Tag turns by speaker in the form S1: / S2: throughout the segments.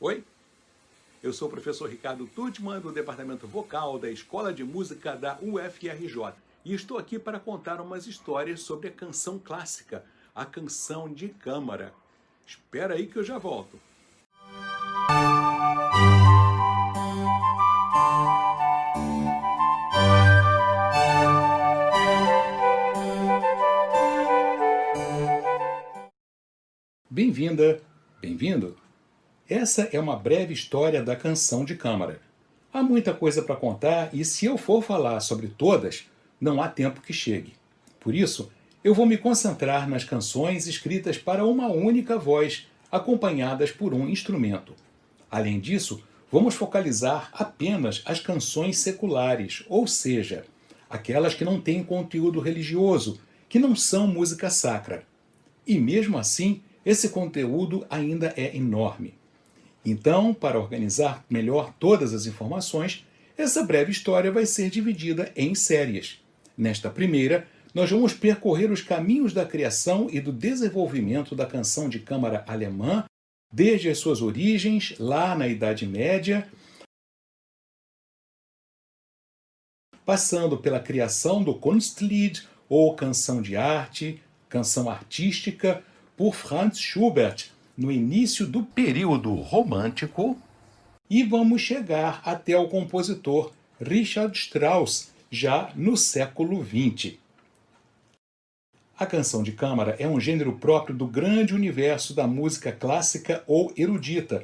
S1: Oi, eu sou o professor Ricardo Tuttmann, do Departamento Vocal da Escola de Música da UFRJ. E estou aqui para contar umas histórias sobre a canção clássica, a canção de câmara. Espera aí que eu já volto. Bem-vinda, bem-vindo. Essa é uma breve história da canção de câmara. Há muita coisa para contar e se eu for falar sobre todas, não há tempo que chegue. Por isso, eu vou me concentrar nas canções escritas para uma única voz, acompanhadas por um instrumento. Além disso, vamos focalizar apenas as canções seculares, ou seja, aquelas que não têm conteúdo religioso, que não são música sacra. E mesmo assim, esse conteúdo ainda é enorme. Então, para organizar melhor todas as informações, essa breve história vai ser dividida em séries. Nesta primeira, nós vamos percorrer os caminhos da criação e do desenvolvimento da canção de câmara alemã, desde as suas origens, lá na Idade Média, passando pela criação do Kunstlied, ou canção de arte, canção artística, por Franz Schubert, no início do período romântico, e vamos chegar até o compositor Richard Strauss, já no século XX. A canção de câmara é um gênero próprio do grande universo da música clássica ou erudita,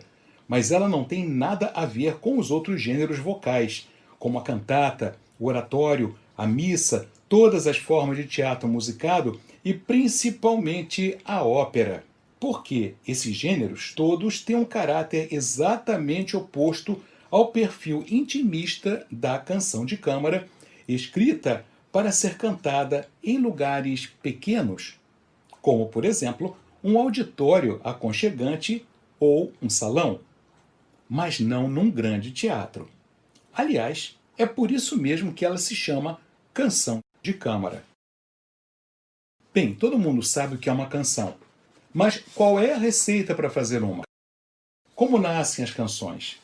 S1: mas ela não tem nada a ver com os outros gêneros vocais, como a cantata, o oratório, a missa, todas as formas de teatro musicado e principalmente a ópera. Porque esses gêneros todos têm um caráter exatamente oposto ao perfil intimista da canção de câmara, escrita para ser cantada em lugares pequenos, como, por exemplo, um auditório aconchegante ou um salão, mas não num grande teatro. Aliás, é por isso mesmo que ela se chama canção de câmara. Bem, todo mundo sabe o que é uma canção. Mas qual é a receita para fazer uma? Como nascem as canções?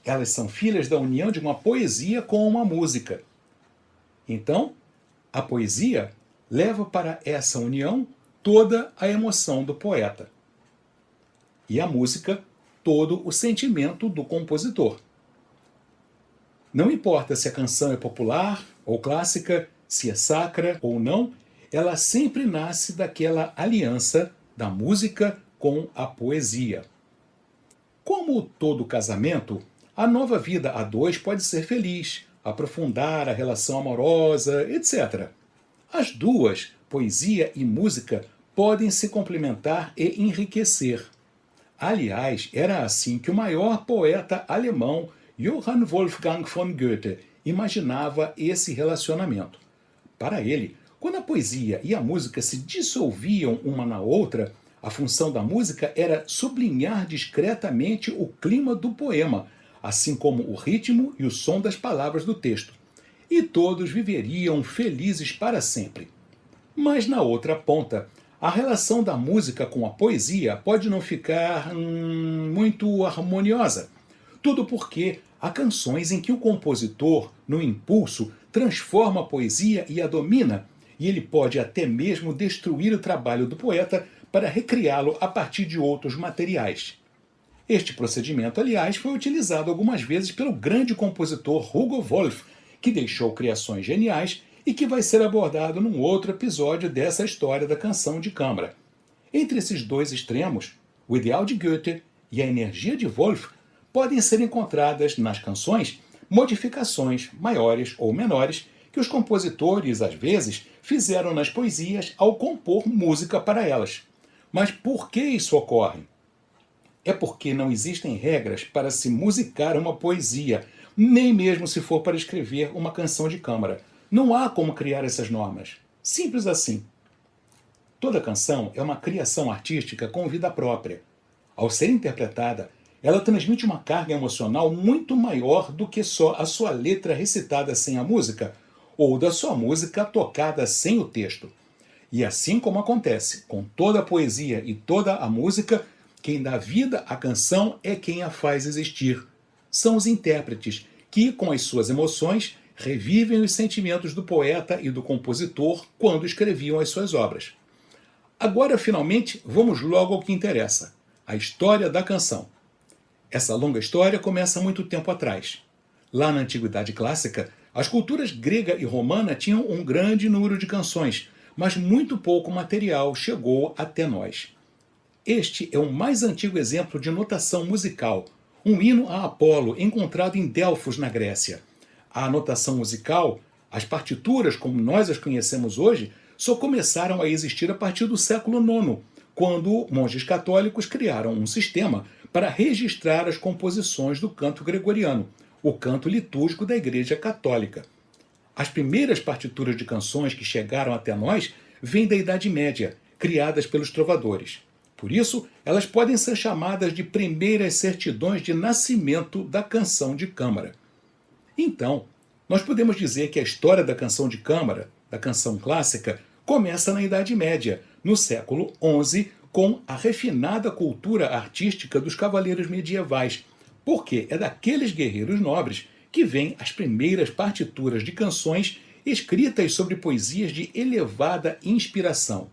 S1: Elas são filhas da união de uma poesia com uma música. Então, a poesia leva para essa união toda a emoção do poeta. E a música, todo o sentimento do compositor. Não importa se a canção é popular ou clássica, se é sacra ou não, ela sempre nasce daquela aliança da música com a poesia. Como todo casamento, a nova vida a dois pode ser feliz, aprofundar a relação amorosa, etc. As duas, poesia e música, podem se complementar e enriquecer. Aliás, era assim que o maior poeta alemão, Johann Wolfgang von Goethe, imaginava esse relacionamento. Para ele, quando a poesia e a música se dissolviam uma na outra, a função da música era sublinhar discretamente o clima do poema, assim como o ritmo e o som das palavras do texto. E todos viveriam felizes para sempre. Mas na outra ponta, a relação da música com a poesia pode não ficar muito harmoniosa. Tudo porque há canções em que o compositor, no impulso, transforma a poesia e a domina, e ele pode até mesmo destruir o trabalho do poeta para recriá-lo a partir de outros materiais. Este procedimento, aliás, foi utilizado algumas vezes pelo grande compositor Hugo Wolf, que deixou criações geniais e que vai ser abordado num outro episódio dessa história da canção de câmara. Entre esses dois extremos, o ideal de Goethe e a energia de Wolf podem ser encontradas nas canções modificações maiores ou menores que os compositores, às vezes, fizeram nas poesias ao compor música para elas. Mas por que isso ocorre? É porque não existem regras para se musicar uma poesia, nem mesmo se for para escrever uma canção de câmara. Não há como criar essas normas. Simples assim. Toda canção é uma criação artística com vida própria. Ao ser interpretada, ela transmite uma carga emocional muito maior do que só a sua letra recitada sem a música, ou da sua música tocada sem o texto. E assim como acontece com toda a poesia e toda a música, Quem dá vida à canção é quem a faz existir. São os intérpretes que, com as suas emoções, revivem os sentimentos do poeta e do compositor quando escreviam as suas obras. Agora, finalmente, vamos logo ao que interessa: a história da canção. Essa longa história começa há muito tempo atrás. Lá na Antiguidade Clássica, as culturas grega e romana tinham um grande número de canções, mas muito pouco material chegou até nós. Este é o mais antigo exemplo de notação musical, um hino a Apolo encontrado em Delfos, na Grécia. A notação musical, as partituras como nós as conhecemos hoje, só começaram a existir a partir do século IX, quando monges católicos criaram um sistema para registrar as composições do canto gregoriano, o canto litúrgico da Igreja Católica. As primeiras partituras de canções que chegaram até nós vêm da Idade Média, criadas pelos trovadores. Por isso, elas podem ser chamadas de primeiras certidões de nascimento da canção de câmara. Então, nós podemos dizer que a história da canção de câmara, da canção clássica, começa na Idade Média, no século XI, com a refinada cultura artística dos cavaleiros medievais, porque é daqueles guerreiros nobres que vêm as primeiras partituras de canções escritas sobre poesias de elevada inspiração.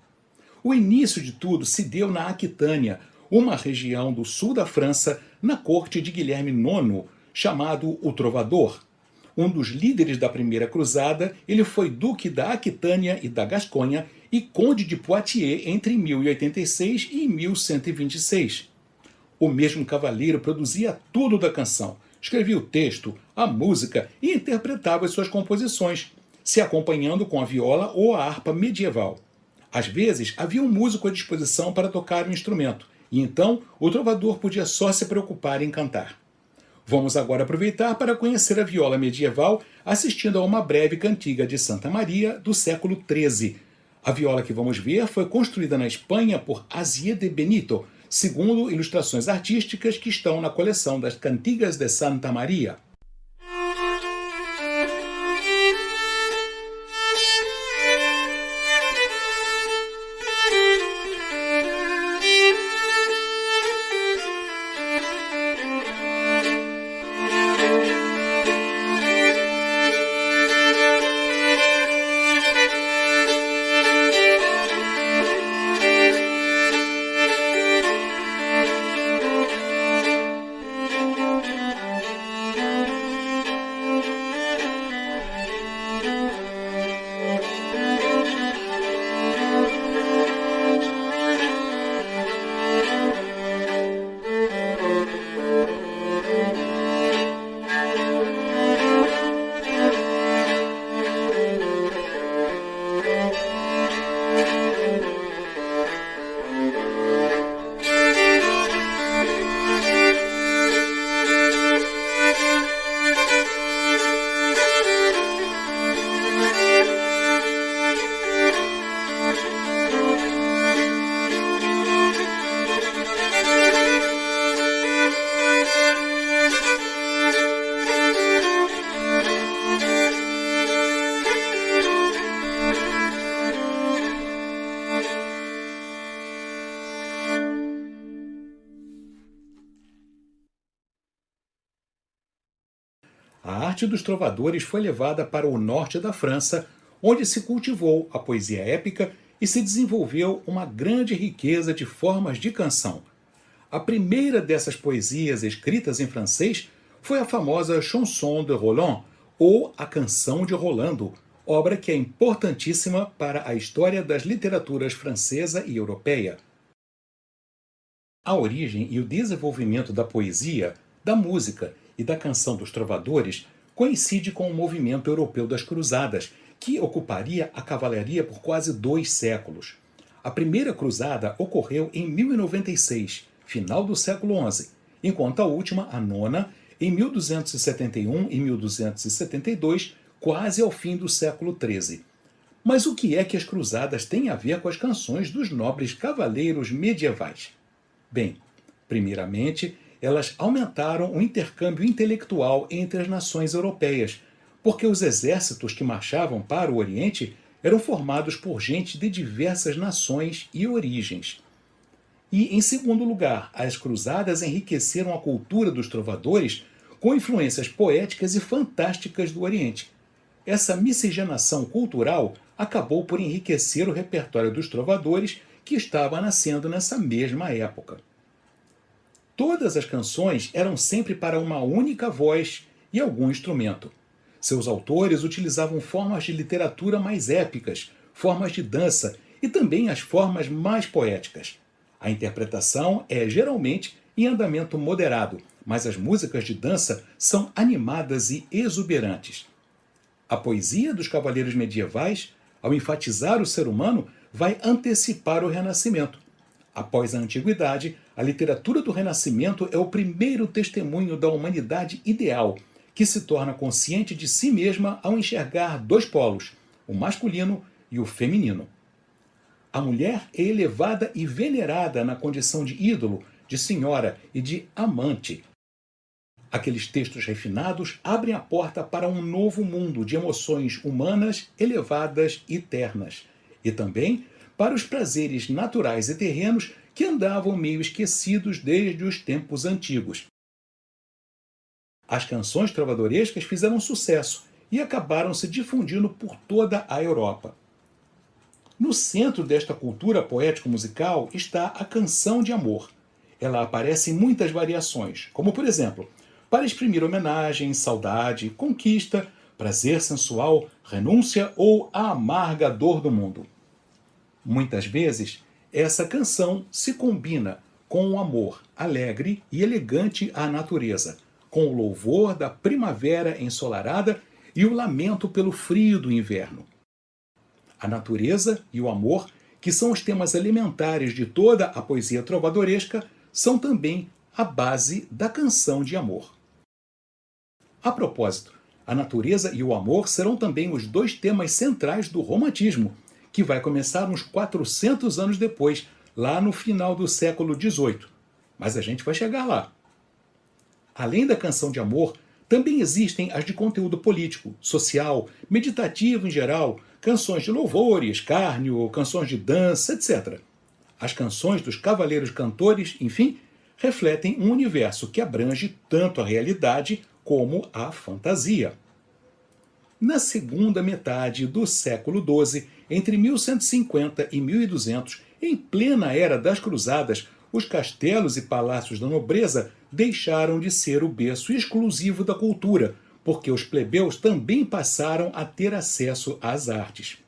S1: O início de tudo se deu na Aquitânia, uma região do sul da França, na corte de Guilherme IX, chamado o Trovador. Um dos líderes da Primeira Cruzada, ele foi duque da Aquitânia e da Gasconha e conde de Poitiers entre 1086 e 1126. O mesmo cavaleiro produzia tudo da canção, escrevia o texto, a música e interpretava as suas composições, se acompanhando com a viola ou a harpa medieval. Às vezes, havia um músico à disposição para tocar o instrumento, e então o trovador podia só se preocupar em cantar. Vamos agora aproveitar para conhecer a viola medieval assistindo a uma breve cantiga de Santa Maria do século XIII. A viola que vamos ver foi construída na Espanha por Asier de Benito, segundo ilustrações artísticas que estão na coleção das Cantigas de Santa Maria. A arte dos trovadores foi levada para o norte da França, onde se cultivou a poesia épica e se desenvolveu uma grande riqueza de formas de canção. A primeira dessas poesias escritas em francês foi a famosa Chanson de Roland, ou A Canção de Rolando, obra que é importantíssima para a história das literaturas francesa e europeia. A origem e o desenvolvimento da poesia, da música e da canção dos trovadores coincide com o movimento europeu das cruzadas, que ocuparia a cavalaria por quase 2 séculos. A primeira cruzada ocorreu em 1096, final do século XI, enquanto a última, a nona, em 1271 e 1272, quase ao fim do século XIII. Mas o que é que as cruzadas têm a ver com as canções dos nobres cavaleiros medievais? Bem, primeiramente, elas aumentaram o intercâmbio intelectual entre as nações europeias, porque os exércitos que marchavam para o Oriente eram formados por gente de diversas nações e origens. E, em segundo lugar, as cruzadas enriqueceram a cultura dos trovadores com influências poéticas e fantásticas do Oriente. Essa miscigenação cultural acabou por enriquecer o repertório dos trovadores que estava nascendo nessa mesma época. Todas as canções eram sempre para uma única voz e algum instrumento. Seus autores utilizavam formas de literatura mais épicas, formas de dança e também as formas mais poéticas. A interpretação é geralmente em andamento moderado, mas as músicas de dança são animadas e exuberantes. A poesia dos cavaleiros medievais, ao enfatizar o ser humano, vai antecipar o Renascimento. Após a Antiguidade, a literatura do Renascimento é o primeiro testemunho da humanidade ideal, que se torna consciente de si mesma ao enxergar dois polos, o masculino e o feminino. A mulher é elevada e venerada na condição de ídolo, de senhora e de amante. Aqueles textos refinados abrem a porta para um novo mundo de emoções humanas elevadas e ternas, e também para os prazeres naturais e terrenos que andavam meio esquecidos desde os tempos antigos. As canções trovadorescas fizeram sucesso e acabaram se difundindo por toda a Europa. No centro desta cultura poético-musical está a canção de amor. Ela aparece em muitas variações, como por exemplo, para exprimir homenagem, saudade, conquista, prazer sensual, renúncia ou a amarga dor do mundo. Muitas vezes, essa canção se combina com o amor alegre e elegante à natureza, com o louvor da primavera ensolarada e o lamento pelo frio do inverno. A natureza e o amor, que são os temas elementares de toda a poesia trovadoresca, são também a base da canção de amor. A propósito, a natureza e o amor serão também os dois temas centrais do romantismo, que vai começar uns 400 anos depois, lá no final do século XVIII. Mas a gente vai chegar lá. Além da canção de amor, também existem as de conteúdo político, social, meditativo em geral, canções de louvor e escárnio, canções de dança, etc. As canções dos cavaleiros cantores, enfim, refletem um universo que abrange tanto a realidade como a fantasia. Na segunda metade do século XII, entre 1150 e 1200, em plena era das cruzadas, os castelos e palácios da nobreza deixaram de ser o berço exclusivo da cultura, porque os plebeus também passaram a ter acesso às artes.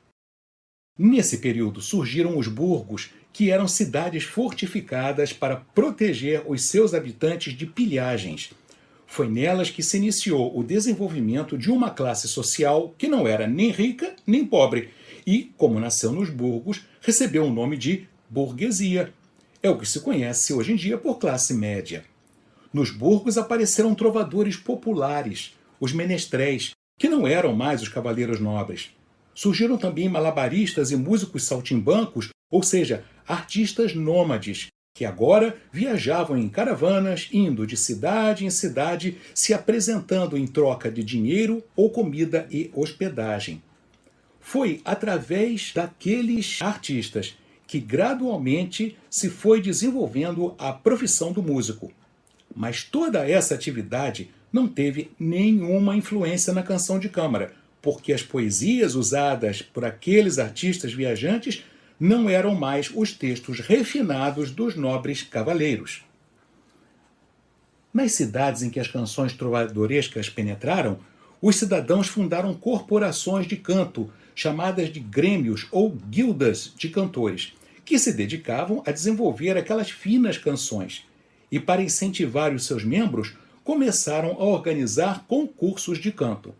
S1: Nesse período surgiram os burgos, que eram cidades fortificadas para proteger os seus habitantes de pilhagens. Foi nelas que se iniciou o desenvolvimento de uma classe social que não era nem rica nem pobre e, como nasceu nos burgos, recebeu o nome de burguesia. É o que se conhece hoje em dia por classe média. Nos burgos apareceram trovadores populares, os menestréis, que não eram mais os cavaleiros nobres. Surgiram também malabaristas e músicos saltimbancos, ou seja, artistas nômades, que agora viajavam em caravanas, indo de cidade em cidade, se apresentando em troca de dinheiro ou comida e hospedagem. Foi através daqueles artistas que gradualmente se foi desenvolvendo a profissão do músico. Mas toda essa atividade não teve nenhuma influência na canção de câmara, porque as poesias usadas por aqueles artistas viajantes não eram mais os textos refinados dos nobres cavaleiros. Nas cidades em que as canções trovadorescas penetraram, os cidadãos fundaram corporações de canto, chamadas de grêmios ou guildas de cantores, que se dedicavam a desenvolver aquelas finas canções. E para incentivar os seus membros, começaram a organizar concursos de canto.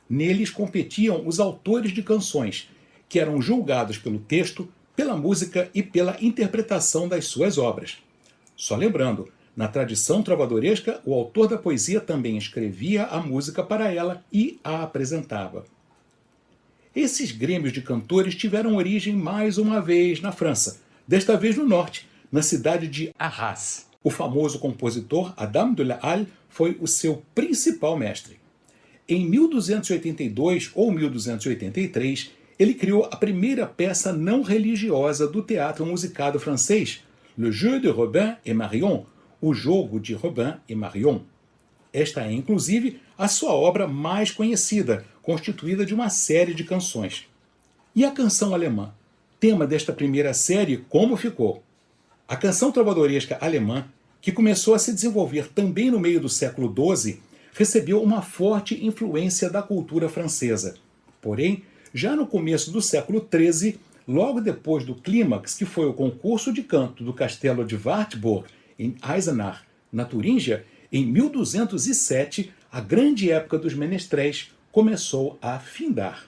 S1: Neles competiam os autores de canções, que eram julgados pelo texto, pela música e pela interpretação das suas obras. Só lembrando, na tradição trovadoresca, o autor da poesia também escrevia a música para ela e a apresentava. Esses grêmios de cantores tiveram origem mais uma vez na França, desta vez no norte, na cidade de Arras. O famoso compositor Adam de la Halle foi o seu principal mestre. Em 1282 ou 1283, ele criou a primeira peça não religiosa do teatro musicado francês, Le jeu de Robin et Marion, o jogo de Robin e Marion. Esta é, inclusive, a sua obra mais conhecida, constituída de uma série de canções. E a canção alemã? Tema desta primeira série, como ficou? A canção trovadoresca alemã, que começou a se desenvolver também no meio do século XII, recebeu uma forte influência da cultura francesa. Porém, já no começo do século XIII, logo depois do clímax, que foi o concurso de canto do castelo de Wartburg, em Eisenach, na Turíngia, em 1207, a grande época dos menestréis começou a findar.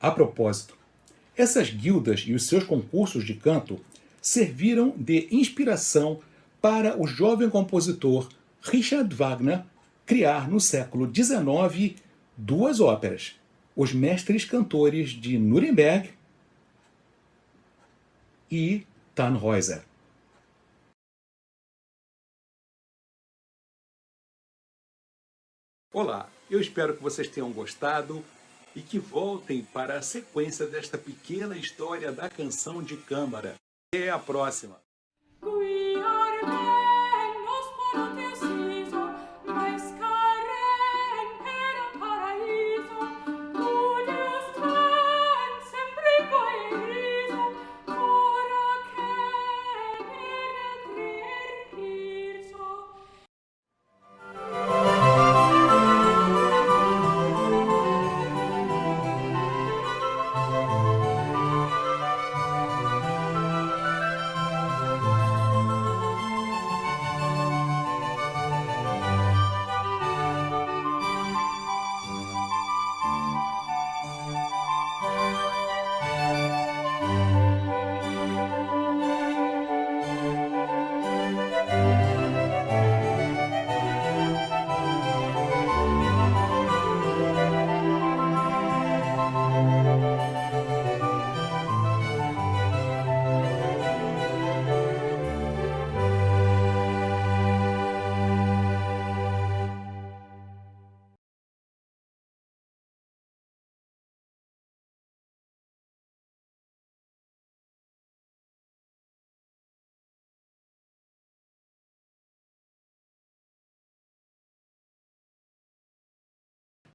S1: A propósito, essas guildas e os seus concursos de canto serviram de inspiração para o jovem compositor Richard Wagner criar no século XIX duas óperas, Os Mestres Cantores de Nuremberg e Tannhäuser. Olá, eu espero que vocês tenham gostado e que voltem para a sequência desta pequena história da canção de câmara. Até a próxima!